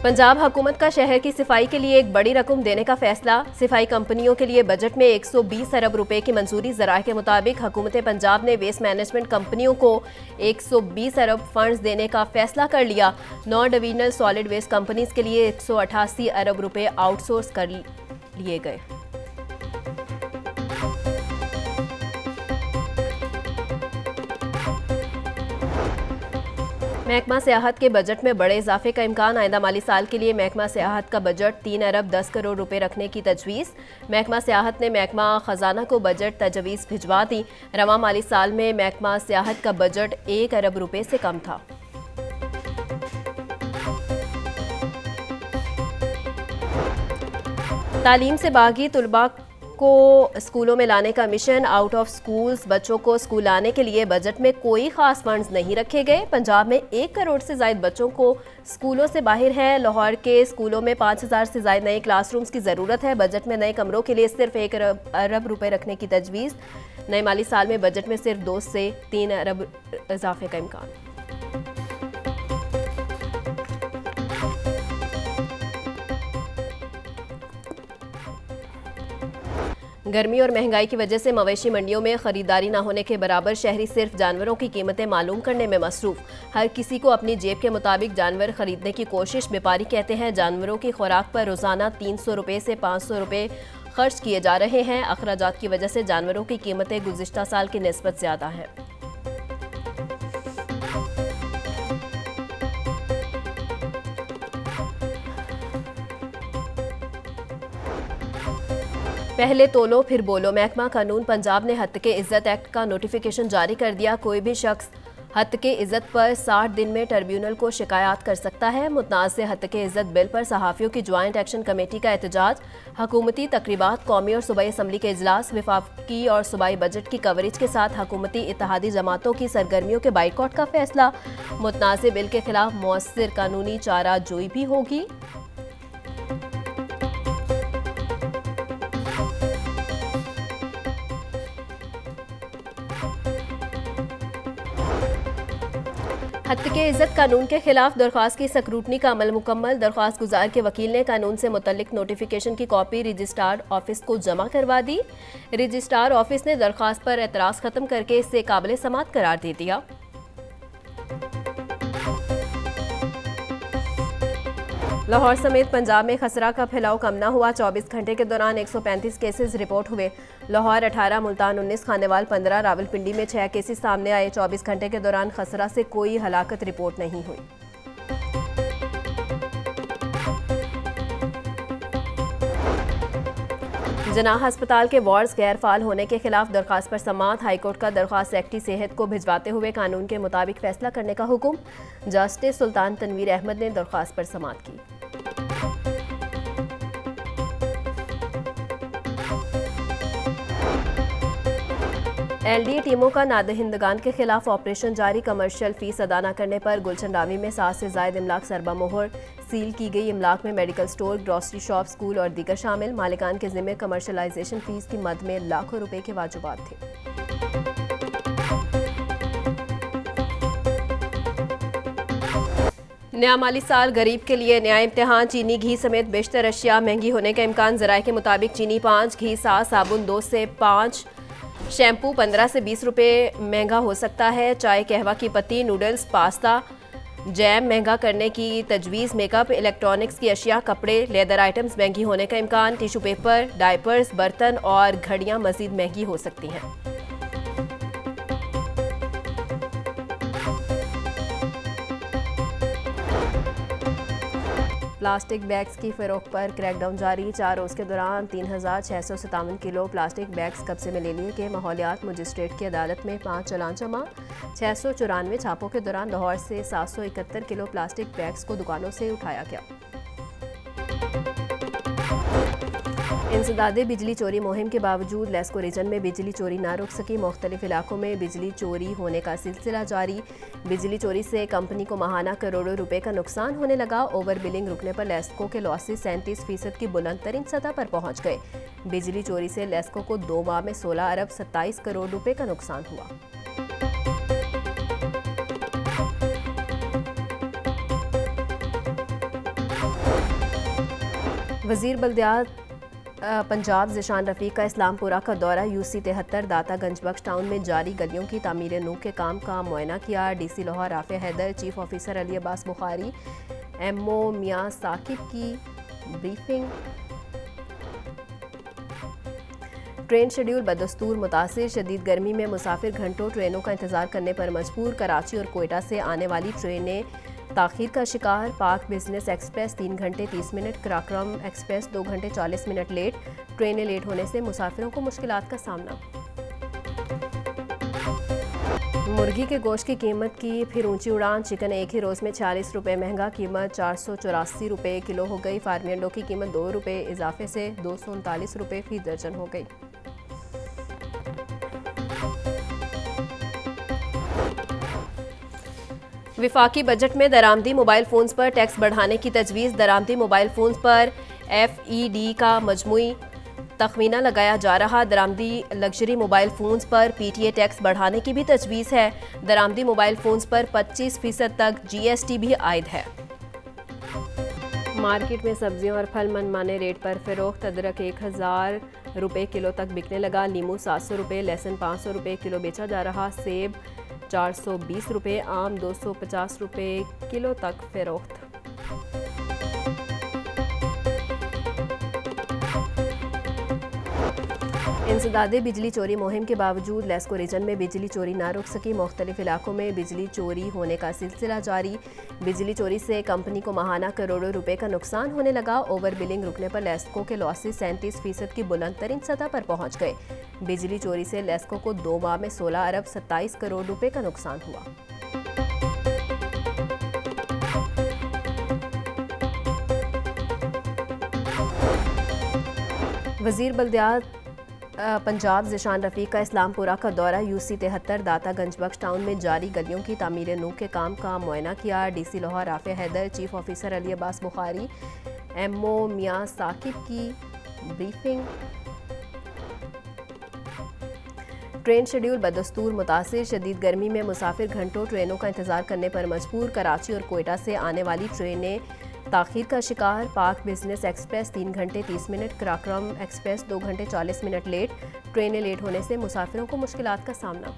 पंजाब हुकूमत का शहर की सफाई के लिए एक बड़ी रकम देने का फैसला। सफाई कंपनियों के लिए बजट में 120 अरब रुपए की मंजूरी। ज़राए के मुताबिक हुकूमत पंजाब ने वेस्ट मैनेजमेंट कंपनियों को 120 अरब फंड्स देने का फैसला कर लिया। 9 डिवीजनल सॉलिड वेस्ट कंपनीज के लिए 188 अरब रुपए आउटसोर्स कर लिए गए। महकमा सियाहत के बजट में बड़े इजाफे का इम्कान। आइंदा माली साल के लिए महकमा सियाहत का बजट 3 अरब 10 करोड़ रुपए रखने की तजवीज़। महकमा सियाहत ने महकमा खजाना को बजट तजवीज़ भिजवा दी। रवां माली साल में महकमा सियाहत का बजट 1 अरब रुपए से कम था। तालीम से बागी तुलबा को स्कूलों में लाने का मिशन। आउट ऑफ स्कूल्स बच्चों को स्कूल लाने के लिए बजट में कोई खास फंड्स नहीं रखे गए। पंजाब में 1 करोड़ से ज्यादा बच्चों को स्कूलों से बाहर हैं। लाहौर के स्कूलों में 5000 से ज्यादा नए क्लासरूम्स की ज़रूरत है। बजट में नए कमरों के लिए सिर्फ 1 अरब रुपए रखने की तजवीज़। नए माली साल में बजट में सिर्फ 2 से 3 अरब इजाफे का इम्कान। गर्मी और महंगाई की वजह से मवेशी मंडियों में खरीदारी न होने के बराबर शहरी सिर्फ जानवरों की कीमतें मालूम करने में मसरूफ। हर किसी को अपनी जेब के मुताबिक जानवर खरीदने की कोशिश। व्यापारी कहते हैं जानवरों की खुराक पर रोजाना 300 रुपए से 500 रुपए खर्च किए जा रहे हैं। अखराजात की वजह से जानवरों की कीमतें गुज़िश्ता साल की निस्बत ज्यादा हैं। पहले तोलो फिर बोलो। महकमा कानून पंजाब ने हत्के इज्जत एक्ट का नोटिफिकेशन जारी कर दिया। कोई भी शख्स हत्के इज्जत पर 60 दिन में ट्रिब्यूनल को शिकायत कर सकता है। मुतनाज़ हत्के इज्जत बिल पर सहाफ़ियों की ज्वाइंट एक्शन कमेटी का एहतजाज। हुकूमती तकरीबात, कौमी और सूबाई असम्बली के इजलास, वफाकी और सूबाई बजट की कवरेज के साथ हुकूमती इत्तेहादी जमातों की सरगर्मियों के बाइकआउट का फैसला। मुतनाज़ बिल के खिलाफ मौसर कानूनी चारा जोई भी होगी। हत्के इज्जत कानून के खिलाफ दरख्वास्त की स्क्रूटनी का अमल मुकम्मल। दरख्वास्त गुजार के वकील ने कानून से मुतल्लिक नोटिफिकेशन की कॉपी रजिस्ट्रार ऑफिस को जमा करवा दी। रजिस्ट्रार ऑफिस ने दरख्वास्त पर एतराज़ खत्म करके इसे काबिल समात करार दे दिया। लाहौर समेत पंजाब में खसरा का फैलाव कम न हुआ। 24 घंटे के दौरान 135 केसेस रिपोर्ट हुए। लाहौर 18, मुल्तान 19, खानेवाल 15, रावलपिंडी में 6 केसेस सामने आए। 24 घंटे के दौरान खसरा से कोई हलाकत रिपोर्ट नहीं हुई। जनाह अस्पताल के वार्ड्स गैर फाल होने के खिलाफ दरख्वास्त पर समाअत। हाईकोर्ट का दरख्वास्त सेक्रेटरी सेहत को भिजवाते हुए कानून के मुताबिक फैसला करने का हुक्म। जस्टिस सुल्तान तनवीर अहमद ने दरख्वास्त पर समाअत की। LDA टीमों का नादहिंदगान के खिलाफ ऑपरेशन जारी। कमर्शियल फीस अदा न करने पर गुलशन रावी में 7 से ज्यादा इमलाक सरबा मोहर। सील की गई इमलाक में medical store, grocery shop, school और दीगर शामिल। मालिकान के जिम्मे कमर्शलाइजेशन फीस की मद में लाखों रुपए के वाजिबात थे। नया माली साल गरीब के लिए नया इम्तिहान। चीनी, घी समेत बेशतर अशिया महंगी होने का इम्कान। ज़राए के मुताबिक चीनी 5, घी 7, साबुन 2 से 5, शैम्पू 15 से 20 रुपए महंगा हो सकता है। चाय, कहवा की पत्ती, नूडल्स, पास्ता, जैम महंगा करने की तजवीज़। मेकअप, इलेक्ट्रॉनिक्स की अशिया, कपड़े, लेदर आइटम्स महंगी होने का इम्कान। टिशू पेपर, डायपर्स, बर्तन और घड़ियां मज़ीद महंगी हो सकती हैं। प्लास्टिक बैग्स की फ़रोख्त पर क्रैकडाउन जारी। 4 रोज़ के दौरान 3657 किलो प्लास्टिक बैग्स कब्जे में ले लिए गए। माहौलियात मजिस्ट्रेट की अदालत में 5 चालान जमा। 694 छापों के दौरान लाहौर से 771 किलो प्लास्टिक बैग्स को दुकानों से उठाया गया। इंसदादे बिजली चोरी मुहिम के बावजूद लेस्को रीजन में बिजली चोरी ना रुक सकी। मुख्तलिफ इलाकों में बिजली चोरी होने का सिलसिला जारी। बिजली चोरी से कंपनी को माहाना करोड़ों रुपए का नुकसान होने लगा। ओवर बिलिंग रुकने पर लेस्को के लॉसेस 37% की बुलंद तरीन सतह पर पहुंच गए। बिजली चोरी से लेस्को को 2 माह में 16 अरब 27 करोड़ रुपए का नुकसान हुआ। वजीर बल्दियात पंजाब ज़िशान रफ़ीक का इस्लामपुरा का दौरा UC 73 दातागंज बख्श टाउन में जारी गलियों की तामीर नू के काम का मुआयना किया। DC Lahore Rafay Haider, chief officer Ali Abbas Bukhari, MO Mian Saqib की ब्रीफिंग। ट्रेन शेड्यूल बदस्तूर मुतासिर, शदीद गर्मी में मुसाफिर घंटों ट्रेनों का इंतजार करने पर मजबूर। कराची और कोयटा से आने वाली ट्रेनें ताखीर का शिकार। पाक बिजनेस एक्सप्रेस 3 घंटे 30 मिनट, कराक्रम एक्सप्रेस 2 घंटे 40 मिनट लेट। ट्रेनें लेट होने से मुसाफिरों को मुश्किलात का सामना। मुर्गी के गोश्त की कीमत की फिर ऊंची उड़ान। चिकन एक ही रोज़ में 46 रुपये महंगा, कीमत 484 रुपये किलो हो गई। फार्मी अंडों की कीमत 2 रुपये इजाफे से 239 रुपये फी दर्जन हो गई। विफाकी बजट में दरामदी मोबाइल फ़ोन्स पर टैक्स बढ़ाने की तजवीज़। दरामदी मोबाइल फ़ोन्स पर FED का मजमूई तखमीना लगाया जा रहा। दरामदी लग्जरी मोबाइल फ़ोन्स पर PTA टैक्स बढ़ाने की भी तजवीज़ है। दरामदी मोबाइल फ़ोन्स पर 25% तक GST भी आयद है। मार्केट में सब्जियां और फल मनमाने रेट पर फरोख्त। अदरक 1000 रुपये किलो तक बिकने लगा। नींबू 700 रुपये, लहसुन 500 रुपये किलो बेचा जा रहा। सेब 420 रुपये, आम 250 रुपये किलो तक फरोख्त। इंसदादे बिजली चोरी मुहिम के बावजूद लेस्को रीजन में बिजली चोरी ना रुक सकी। मुख्तलिफ इलाकों में बिजली चोरी होने का सिलसिला जारी। बिजली चोरी से कंपनी को माहाना करोड़ों रुपए का नुकसान होने लगा। ओवर बिलिंग रुकने पर लेस्को के लॉसेस 37% की बुलंद तरीन सतह पर पहुंच गए। बिजली चोरी से लेस्को को 2 माह में 16 अरब 27 करोड़ रुपए का नुकसान हुआ। वजीर बल्दियात पंजाब ज़िशान रफ़ीक का इस्लामपुरा का दौरा UC 73 दातागंज बख्श टाउन में जारी गलियों की तामीर नू के काम का मुआयना किया। DC Lahore Rafay Haider, chief officer Ali Abbas Bukhari, MO Mian Saqib की ब्रीफिंग। ट्रेन शेड्यूल बदस्तूर मुतासिर, शदीद गर्मी में मुसाफिर घंटों ट्रेनों का इंतजार करने पर मजबूर। कराची और कोयटा से आने वाली ट्रेनें ताखीर का शिकार। पाक बिजनेस एक्सप्रेस 3 घंटे 30 मिनट, कराक्रम एक्सप्रेस 2 घंटे 40 मिनट लेट। ट्रेनें लेट होने से मुसाफिरों को मुश्किलात का सामना।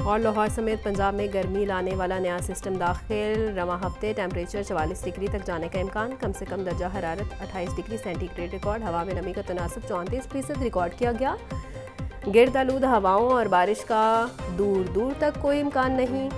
और लाहौर समेत पंजाब में गर्मी लाने वाला नया सिस्टम दाखिल। रवां हफ्ते टेम्परेचर 44 डिग्री तक जाने का इम्कान। कम से कम दर्जा हरारत 28 डिग्री सेंटीग्रेड रिकॉर्ड। हवा में नमी का तनासब 34% रिकॉर्ड किया गया। गिर्द आलूद हवाओं और बारिश का दूर दूर तक कोई इम्कान नहीं।